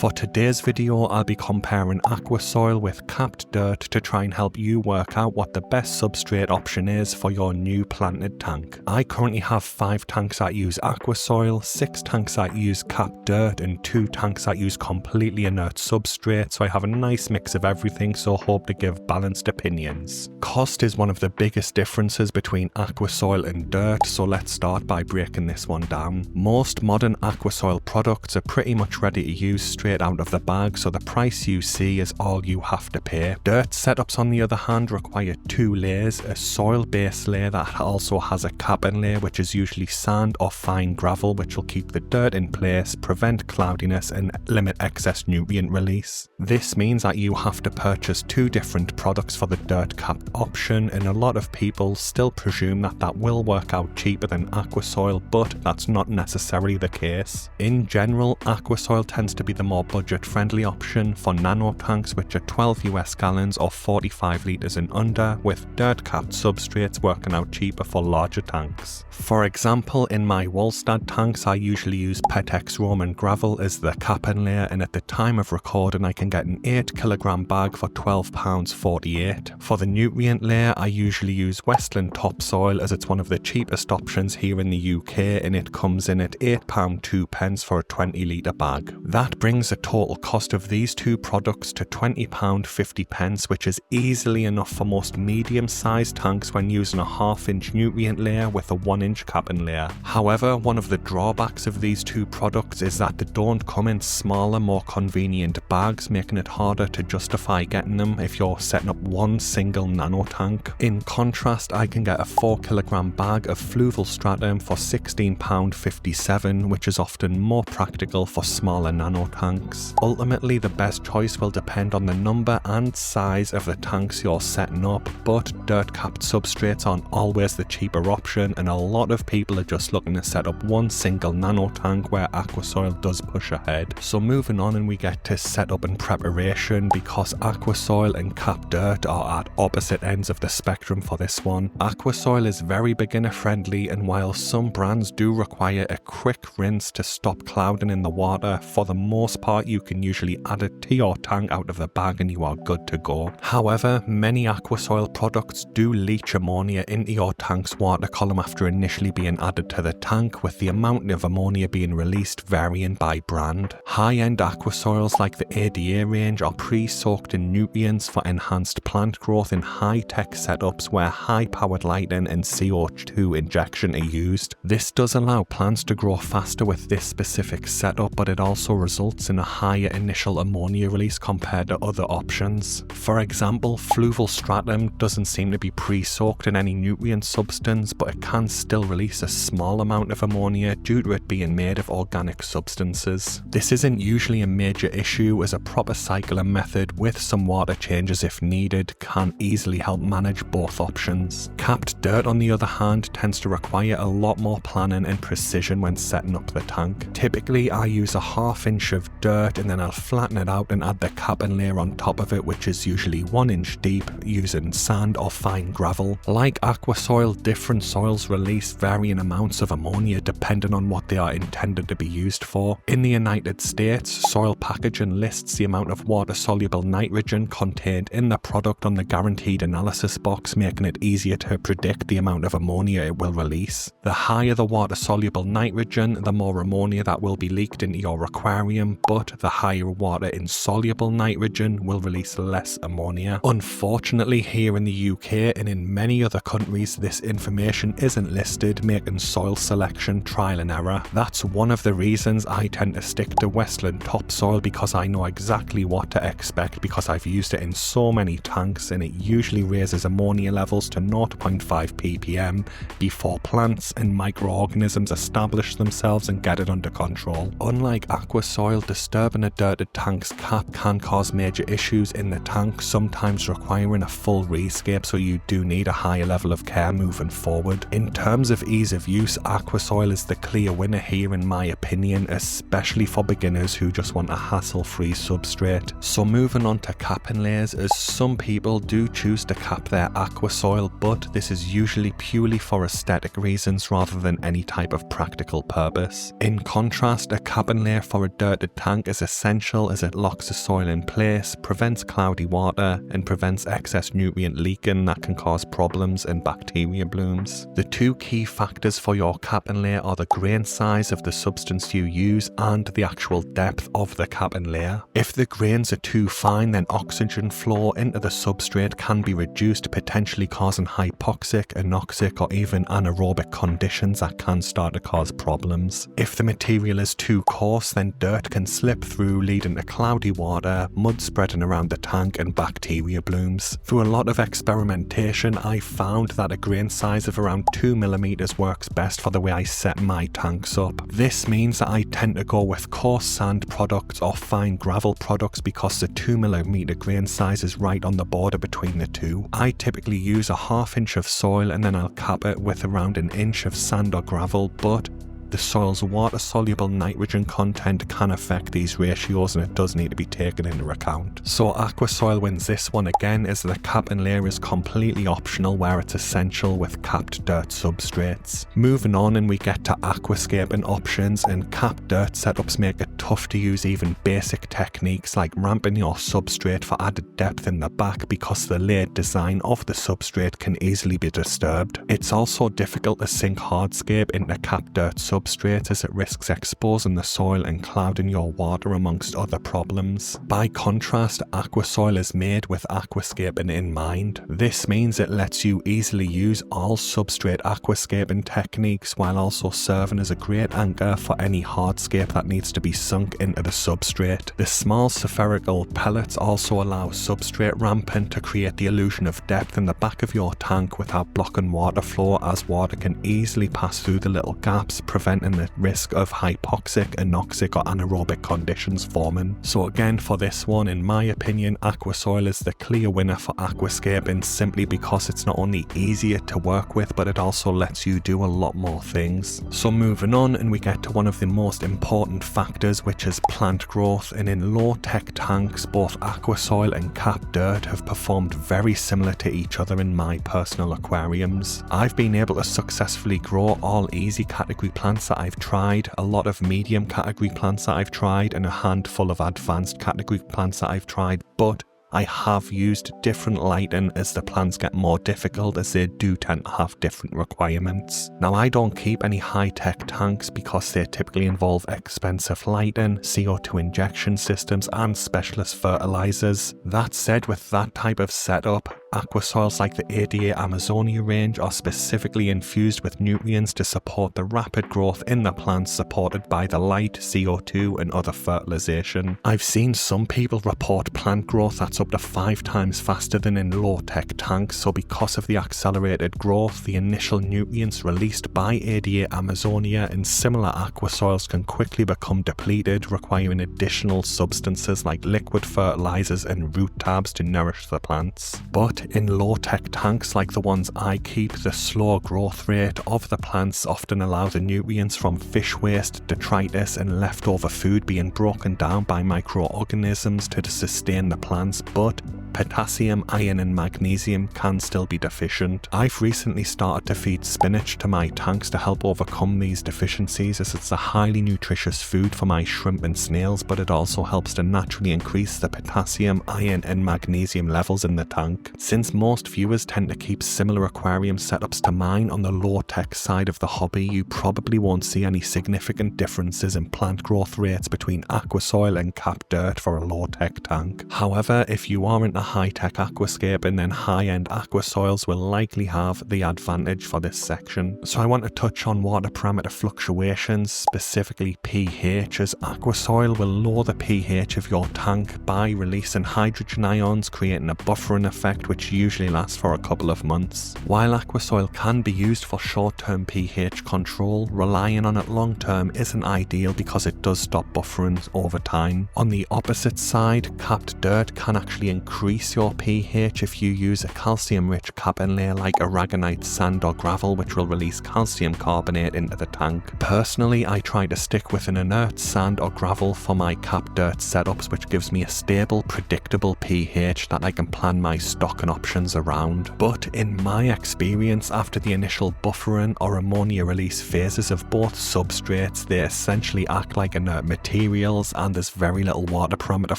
For today's video, I'll be comparing Aquasoil with capped dirt to try and help you work out what the best substrate option is for your new planted tank. I currently have 5 tanks that use Aquasoil, 6 tanks that use capped dirt, and 2 tanks that use completely inert substrate, so I have a nice mix of everything, so hope to give balanced opinions. Cost is one of the biggest differences between Aquasoil and dirt, so let's start by breaking this one down. Most modern Aquasoil products are pretty much ready to use straight out of the bag, so the price you see is all you have to pay. Dirt setups on the other hand require 2 layers, a soil base layer that also has a capping layer which is usually sand or fine gravel, which will keep the dirt in place, prevent cloudiness and limit excess nutrient release. This means that you have to purchase 2 different products for the dirt capped option, and a lot of people still presume that that will work out cheaper than Aquasoil, but that's not necessarily the case. In general, Aquasoil tends to be the more budget-friendly option for nano tanks, which are 12 US gallons or 45 litres and under, with dirt-capped substrates working out cheaper for larger tanks. For example, in my Wallstad tanks, I usually use Petex Roman gravel as the capping layer, and at the time of recording, I can get an 8 kilogram bag for £12.48. For the nutrient layer, I usually use Westland topsoil as it's one of the cheapest options here in the UK, and it comes in at £8.02 for a 20 litre bag. That brings the total cost of these 2 products to £20.50, which is easily enough for most medium-sized tanks when using a 1/2 inch nutrient layer with a 1 inch capping layer. However, one of the drawbacks of these 2 products is that they don't come in smaller, more convenient bags, making it harder to justify getting them if you're setting up one single nano tank. In contrast, I can get a 4 kilogram bag of fluval stratum for £16.57, which is often more practical for smaller nano tanks. Ultimately, the best choice will depend on the number and size of the tanks you're setting up, but dirt-capped substrates aren't always the cheaper option, and a lot of people are just looking to set up one single nano tank, where Aquasoil does push ahead. So moving on, and we get to setup and preparation, because Aquasoil and capped dirt are at opposite ends of the spectrum for this one. Aquasoil is very beginner friendly, and while some brands do require a quick rinse to stop clouding in the water, for the most part you can usually add it to your tank out of the bag and you are good to go. However, many Aquasoil products do leach ammonia into your tank's water column after initially being added to the tank, with the amount of ammonia being released varying by brand. High-end Aquasoils like the ADA range are pre-soaked in nutrients for enhanced plant growth in high-tech setups where high-powered lighting and CO2 injection are used. This does allow plants to grow faster with this specific setup, but it also results in a higher initial ammonia release compared to other options. For example, fluval stratum doesn't seem to be pre-soaked in any nutrient substance, but it can still release a small amount of ammonia due to it being made of organic substances. This isn't usually a major issue, as a proper cycling method with some water changes if needed can easily help manage both options. Capped dirt, on the other hand, tends to require a lot more planning and precision when setting up the tank. Typically, I use a 1/2 inch of dirt and then I'll flatten it out and add the capping layer on top of it, which is usually 1 inch deep, using sand or fine gravel. Like Aquasoil, different soils release varying amounts of ammonia depending on what they are intended to be used for. In the United States, soil packaging lists the amount of water-soluble nitrogen contained in the product on the guaranteed analysis box, making it easier to predict the amount of ammonia it will release. The higher the water-soluble nitrogen, the more ammonia that will be leaked into your aquarium, but the higher water-insoluble nitrogen will release less ammonia. Unfortunately, here in the UK and in many other countries, this information isn't listed, making soil selection trial and error. That's one of the reasons I tend to stick to Westland topsoil, because I know exactly what to expect because I've used it in so many tanks, and it usually raises ammonia levels to 0.5 ppm before plants and microorganisms establish themselves and get it under control. Unlike Aquasoil, disturbing a dirted tank's cap can cause major issues in the tank, sometimes requiring a full rescape, so you do need a higher level of care moving forward. In terms of ease of use, Aquasoil is the clear winner here in my opinion, especially for beginners who just want a hassle-free substrate. So moving on to capping layers, as some people do choose to cap their Aquasoil, but this is usually purely for aesthetic reasons rather than any type of practical purpose. In contrast, a capping layer for a dirted tank tank is essential as it locks the soil in place, prevents cloudy water, and prevents excess nutrient leaking that can cause problems in bacteria blooms. The two key factors for your capping layer are the grain size of the substance you use and the actual depth of the capping layer. If the grains are too fine, then oxygen flow into the substrate can be reduced, potentially causing hypoxic, anoxic, or even anaerobic conditions that can start to cause problems. If the material is too coarse, then dirt can slip through, leading to cloudy water, mud spreading around the tank, and bacteria blooms. Through a lot of experimentation, I found that a grain size of around 2mm works best for the way I set my tanks up. This means that I tend to go with coarse sand products or fine gravel products because the 2mm grain size is right on the border between the two. I typically use a ½ inch of soil and then I'll cap it with around an inch of sand or gravel, but the soil's water-soluble nitrogen content can affect these ratios and it does need to be taken into account. So Aquasoil wins this one again, as the capping layer is completely optional where it's essential with capped dirt substrates. Moving on, and we get to aquascaping options, and capped dirt setups make it tough to use even basic techniques like ramping your substrate for added depth in the back because the layered design of the substrate can easily be disturbed. It's also difficult to sink hardscape into capped dirt substrate as it risks exposing the soil and clouding your water amongst other problems. By contrast, Aquasoil is made with aquascaping in mind. This means it lets you easily use all substrate aquascaping techniques while also serving as a great anchor for any hardscape that needs to be sunk into the substrate. The small spherical pellets also allow substrate ramping to create the illusion of depth in the back of your tank without blocking water flow, as water can easily pass through the little gaps, preventing the risk of hypoxic, anoxic, or anaerobic conditions forming. So again, for this one, in my opinion, Aquasoil is the clear winner for aquascaping simply because it's not only easier to work with, but it also lets you do a lot more things. So moving on, and we get to one of the most important factors, which is plant growth, and in low-tech tanks, both Aquasoil and capped dirt have performed very similar to each other in my personal aquariums. I've been able to successfully grow all easy category plants that I've tried, a lot of medium category plants that I've tried, and a handful of advanced category plants that I've tried, but I have used different lighting as the plants get more difficult, as they do tend to have different requirements. Now, I don't keep any high-tech tanks because they typically involve expensive lighting, CO2 injection systems, and specialist fertilizers. That said, with that type of setup, Aquasoils like the ADA Amazonia range are specifically infused with nutrients to support the rapid growth in the plants, supported by the light, CO2, and other fertilization. I've seen some people report plant growth that's up to 5 times faster than in low-tech tanks, so because of the accelerated growth, the initial nutrients released by ADA Amazonia and similar aquasoils can quickly become depleted, requiring additional substances like liquid fertilizers and root tabs to nourish the plants. But in low-tech tanks like the ones I keep, the slow growth rate of the plants often allow the nutrients from fish waste, detritus, and leftover food being broken down by microorganisms to sustain the plants, but potassium, iron, and magnesium can still be deficient. I've recently started to feed spinach to my tanks to help overcome these deficiencies, as it's a highly nutritious food for my shrimp and snails, but it also helps to naturally increase the potassium, iron, and magnesium levels in the tank. Since most viewers tend to keep similar aquarium setups to mine on the low-tech side of the hobby, you probably won't see any significant differences in plant growth rates between Aquasoil and capped dirt for a low-tech tank. However, if you are into high-tech aquascaping, then high-end Aquasoils will likely have the advantage for this section. So I want to touch on water parameter fluctuations, specifically pH, as Aquasoil will lower the pH of your tank by releasing hydrogen ions, creating a buffering effect which usually lasts for a couple of months. While Aquasoil can be used for short-term pH control, relying on it long-term isn't ideal because it does stop buffering over time. On the opposite side, capped dirt can actually increase increase your pH if you use a calcium-rich capping layer like aragonite sand or gravel, which will release calcium carbonate into the tank. Personally, I try to stick with an inert sand or gravel for my capped dirt setups, which gives me a stable, predictable pH that I can plan my stocking options around. But in my experience, after the initial buffering or ammonia release phases of both substrates, they essentially act like inert materials, and there's very little water parameter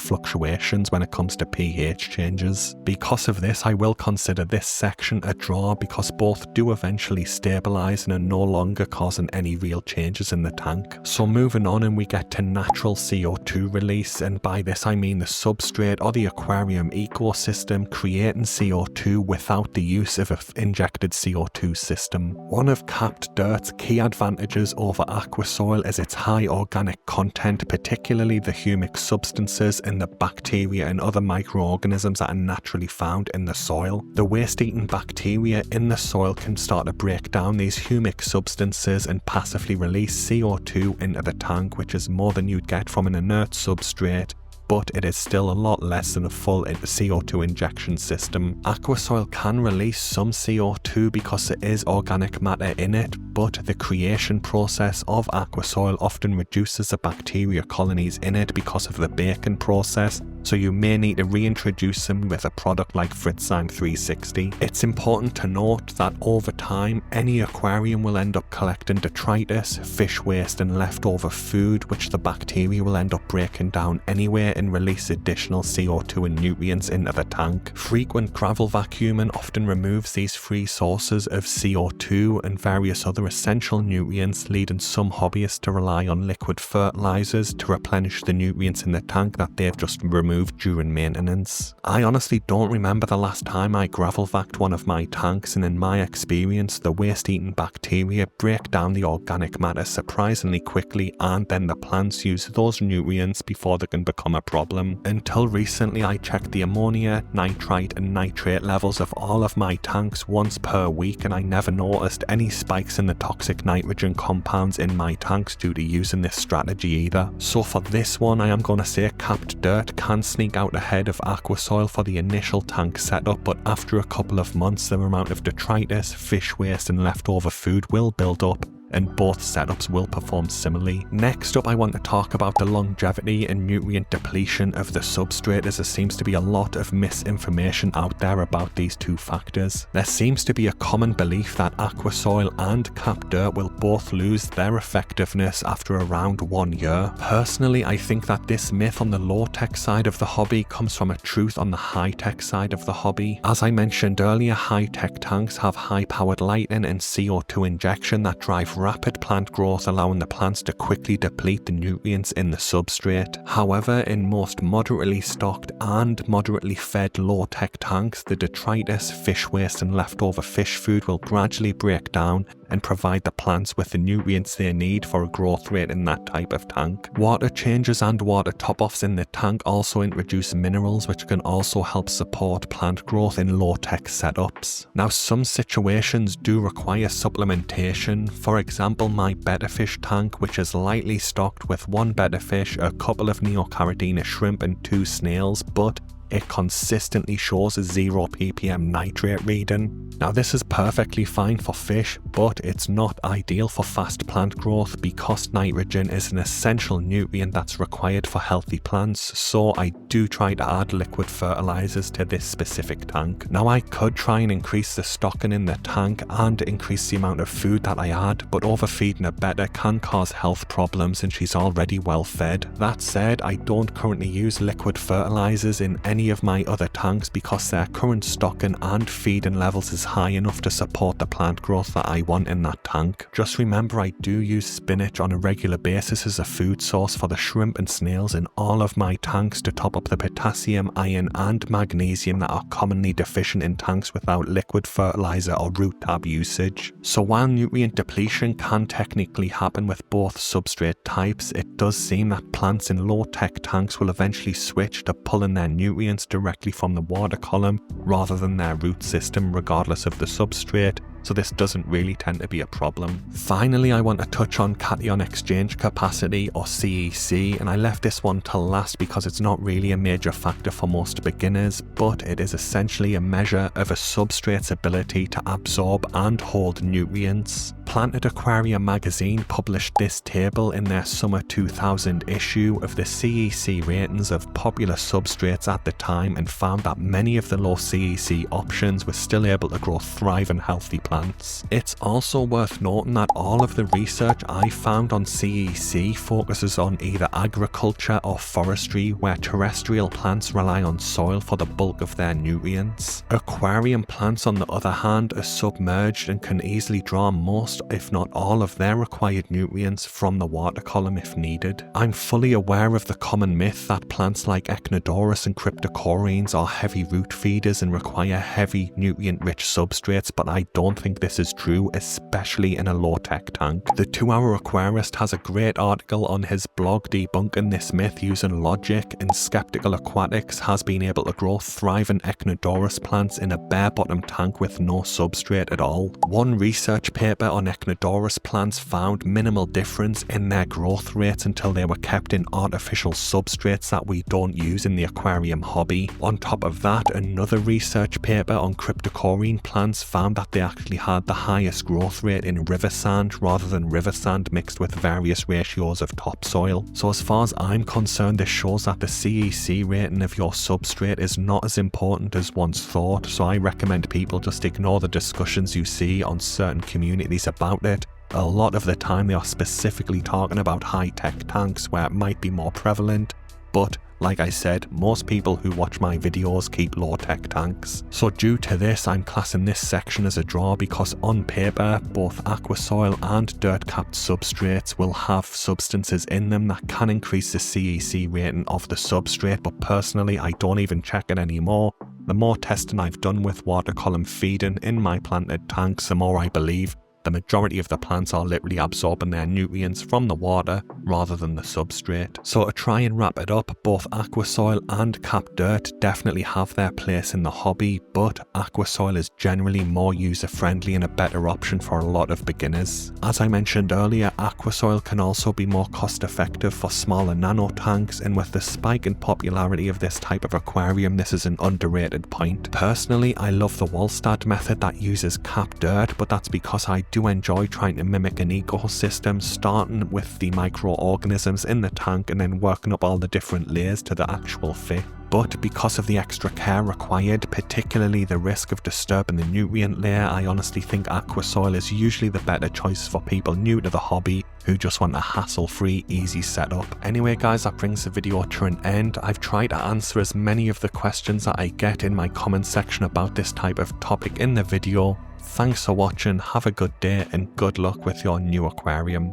fluctuations when it comes to pH changes. Because of this, I will consider this section a draw, because both do eventually stabilize and are no longer causing any real changes in the tank. So moving on, and we get to natural CO2 release, and by this I mean the substrate or the aquarium ecosystem creating CO2 without the use of an injected CO2 system. One of capped dirt's key advantages over Aquasoil is its high organic content, particularly the humic substances and the bacteria and other microorganisms that are naturally found in the soil. The waste-eating bacteria in the soil can start to break down these humic substances and passively release CO2 into the tank, which is more than you'd get from an inert substrate, but it is still a lot less than a full CO2 injection system. Aquasoil can release some CO2 because there is organic matter in it, but the creation process of Aquasoil often reduces the bacteria colonies in it because of the baking process, so you may need to reintroduce them with a product like Fritzime 360. It's important to note that over time, any aquarium will end up collecting detritus, fish waste and leftover food, which the bacteria will end up breaking down anyway and release additional CO2 and nutrients into the tank. Frequent gravel vacuuming often removes these free sources of CO2 and various other essential nutrients, leading some hobbyists to rely on liquid fertilizers to replenish the nutrients in the tank that they've just removed during maintenance. I honestly don't remember the last time I gravel vacuumed one of my tanks, and in my experience, the waste-eating bacteria break down the organic matter surprisingly quickly, and then the plants use those nutrients before they can become a problem. Until recently, I checked the ammonia, nitrite and nitrate levels of all of my tanks once per week, and I never noticed any spikes in the toxic nitrogen compounds in my tanks due to using this strategy either. So for this one, I am going to say capped dirt can sneak out ahead of Aquasoil for the initial tank setup, but after a couple of months, the amount of detritus, fish waste and leftover food will build up, and both setups will perform similarly. Next up, I want to talk about the longevity and nutrient depletion of the substrate, as there seems to be a lot of misinformation out there about these two factors. There seems to be a common belief that Aquasoil and capped dirt will both lose their effectiveness after around 1 year. Personally, I think that this myth on the low-tech side of the hobby comes from a truth on the high-tech side of the hobby. As I mentioned earlier, high-tech tanks have high-powered lighting and CO2 injection that drive rapid plant growth, allowing the plants to quickly deplete the nutrients in the substrate. However, in most moderately stocked and moderately fed low-tech tanks, the detritus, fish waste and leftover fish food will gradually break down and provide the plants with the nutrients they need for a growth rate in that type of tank. Water changes and water top-offs in the tank also introduce minerals, which can also help support plant growth in low-tech setups. Now, some situations do require supplementation. For example, my betta fish tank, which is lightly stocked with 1 betta fish, a couple of neocaridina shrimp and 2 snails, but it consistently shows a 0 ppm nitrate reading. Now, this is perfectly fine for fish, but it's not ideal for fast plant growth because nitrogen is an essential nutrient that's required for healthy plants, so I do try to add liquid fertilizers to this specific tank. Now, I could try and increase the stocking in the tank and increase the amount of food that I add, but overfeeding a betta can cause health problems and she's already well fed. That said, I don't currently use liquid fertilizers in any of my other tanks because their current stocking and feeding levels is high enough to support the plant growth that I want in that tank. Just remember, I do use spinach on a regular basis as a food source for the shrimp and snails in all of my tanks to top up the potassium, iron and magnesium that are commonly deficient in tanks without liquid fertilizer or root tab usage. So while nutrient depletion can technically happen with both substrate types, it does seem that plants in low-tech tanks will eventually switch to pulling their nutrients directly from the water column rather than their root system regardless of the substrate, so this doesn't really tend to be a problem. Finally, I want to touch on cation exchange capacity, or CEC, and I left this one to last because it's not really a major factor for most beginners, but it is essentially a measure of a substrate's ability to absorb and hold nutrients. Planted Aquarium magazine published this table in their summer 2000 issue of the CEC ratings of popular substrates at the time, and found that many of the low CEC options were still able to grow thriving healthy plants. It's also worth noting that all of the research I found on CEC focuses on either agriculture or forestry, where terrestrial plants rely on soil for the bulk of their nutrients. Aquarium plants, on the other hand, are submerged and can easily draw most, if not all, of their required nutrients from the water column if needed. I'm fully aware of the common myth that plants like Echinodorus and cryptocorynes are heavy root feeders and require heavy nutrient-rich substrates, but I don't think this is true, especially in a low-tech tank. The 2-Hour Aquarist has a great article on his blog debunking this myth using logic, and Skeptical Aquatics has been able to grow thriving Echinodorus plants in a bare-bottom tank with no substrate at all. One research paper on Echinodorus plants found minimal difference in their growth rates until they were kept in artificial substrates that we don't use in the aquarium hobby. On top of that, another research paper on cryptocoryne plants found that they actually had the highest growth rate in river sand rather than river sand mixed with various ratios of topsoil. So as far as I'm concerned, this shows that the CEC rating of your substrate is not as important as once thought, so I recommend people just ignore the discussions you see on certain communities about it. A lot of the time they are specifically talking about high-tech tanks where it might be more prevalent, but like I said, most people who watch my videos keep low-tech tanks. So due to this, I'm classing this section as a draw because on paper, both Aquasoil and dirt-capped substrates will have substances in them that can increase the CEC rating of the substrate, but personally I don't even check it anymore. The more testing I've done with water column feeding in my planted tanks, the more I believe the majority of the plants are literally absorbing their nutrients from the water rather than the substrate. So to try and wrap it up, both Aquasoil and capped dirt definitely have their place in the hobby, but Aquasoil is generally more user friendly and a better option for a lot of beginners. As I mentioned earlier, Aquasoil can also be more cost effective for smaller nano tanks, and with the spike in popularity of this type of aquarium, this is an underrated point. Personally, I love the Wallstad method that uses capped dirt, but that's because I do enjoy trying to mimic an ecosystem, starting with the microorganisms in the tank and then working up all the different layers to the actual fit. But because of the extra care required, particularly the risk of disturbing the nutrient layer, I honestly think Aquasoil is usually the better choice for people new to the hobby who just want a hassle-free, easy setup. Anyway guys, that brings the video to an end. I've tried to answer as many of the questions that I get in my comment section about this type of topic in the video. Thanks for watching, have a good day and good luck with your new aquarium.